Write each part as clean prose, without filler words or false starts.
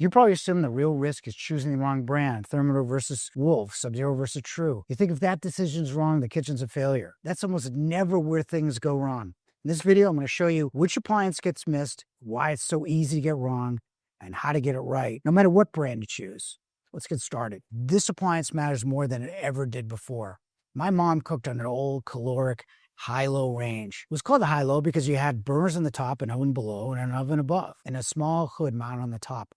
You probably assume the real risk is choosing the wrong brand, thermometer versus Wolf, Sub-Zero versus True. You think if that decision's wrong, the kitchen's a failure. That's almost never where things go wrong. In this video, I'm going to show you which appliance gets missed, why it's so easy to get wrong, and how to get it right, no matter what brand you choose. Let's get started. This appliance matters more than it ever did before. My mom cooked on an old caloric high-low range. It was called the high-low because you had burners on the top, an oven below, and an oven above, and a small hood mounted on the top.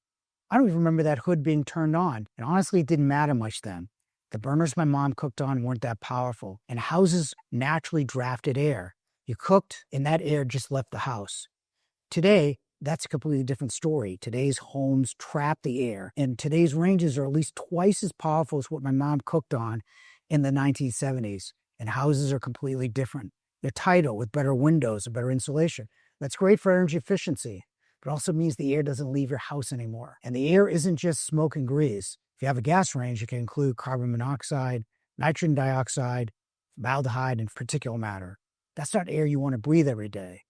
I don't even remember that hood being turned on, and honestly, it didn't matter much then. The burners my mom cooked on weren't that powerful, and houses naturally drafted air. You cooked, and that air just left the house. Today, that's a completely different story. Today's homes trap the air, and today's ranges are at least twice as powerful as what my mom cooked on in the 1970s, and houses are completely different. They're tighter with better windows and better insulation. That's great for energy efficiency, but also means the air doesn't leave your house anymore. And the air isn't just smoke and grease. If you have a gas range, it can include carbon monoxide, nitrogen dioxide, formaldehyde, and particulate matter. That's not air you want to breathe every day.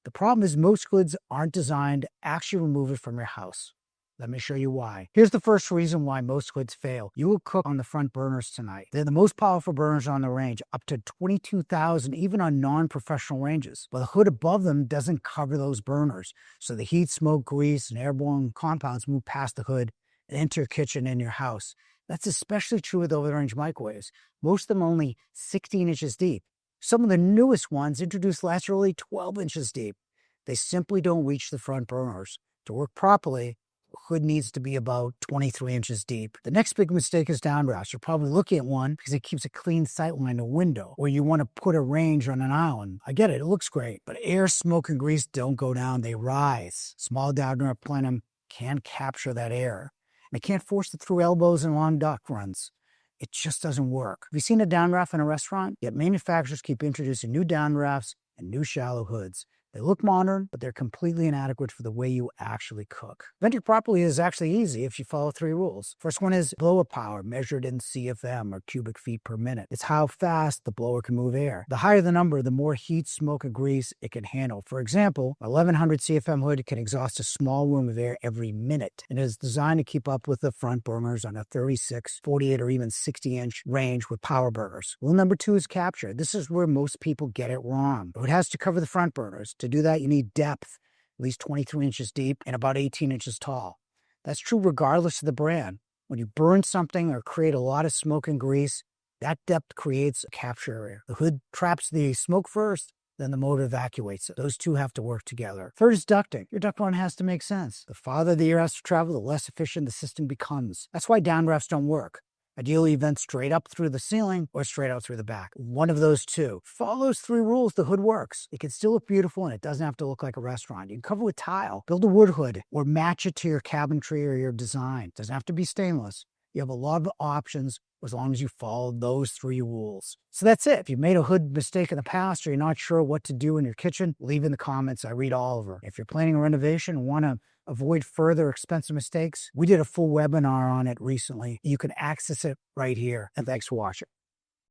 The problem is most hoods aren't designed to actually remove it from your house. Let me show you why. Here's the first reason why most hoods fail. You will cook on the front burners tonight. They're the most powerful burners on the range, up to 22,000, even on non-professional ranges. But the hood above them doesn't cover those burners. So the heat, smoke, grease, and airborne compounds move past the hood and enter your kitchen and your house. That's especially true with over-the-range microwaves. Most of them are only 16 inches deep. Some of the newest ones introduced last year are only 12 inches deep. They simply don't reach the front burners. To work properly, the hood needs to be about 23 inches deep. The next big mistake is downdrafts. You're probably looking at one because it keeps a clean sightline to window, or you want to put a range on an island. I get it, it looks great, but air, smoke, and grease don't go down, they rise. Small downdraft plenum can't capture that air. And it can't force it through elbows and long duct runs. It just doesn't work. Have you seen a downdraft in a restaurant? Yet manufacturers keep introducing new downdrafts and new shallow hoods. They look modern, but they're completely inadequate for the way you actually cook. Venting properly is actually easy if you follow 3 rules. First one is blower power, measured in CFM, or cubic feet per minute. It's how fast the blower can move air. The higher the number, the more heat, smoke, and grease it can handle. For example, a 1100 CFM hood can exhaust a small room of air every minute, and is designed to keep up with the front burners on a 36, 48, or even 60-inch range with power burners. Rule number 2 is capture. This is where most people get it wrong. It has to cover the front burners. To do that, you need depth, at least 23 inches deep and about 18 inches tall. That's true regardless of the brand. When you burn something or create a lot of smoke and grease, that depth creates a capture area. The hood traps the smoke first, then the motor evacuates it. Those two have to work together. Third is ducting. Your duct run has to make sense. The farther the air has to travel, the less efficient the system becomes. That's why downdrafts don't work. Ideally, vent straight up through the ceiling or straight out through the back. One of those two. Follow those 3 rules, the hood works. It can still look beautiful and it doesn't have to look like a restaurant. You can cover with tile, build a wood hood, or match it to your cabinetry or your design. It doesn't have to be stainless. You have a lot of options as long as you follow those 3 rules. So that's it. If you've made a hood mistake in the past or you're not sure what to do in your kitchen, leave in the comments. I read all of them. If you're planning a renovation and want to avoid further expensive mistakes, we did a full webinar on it recently. You can access it right here. And thanks for watching.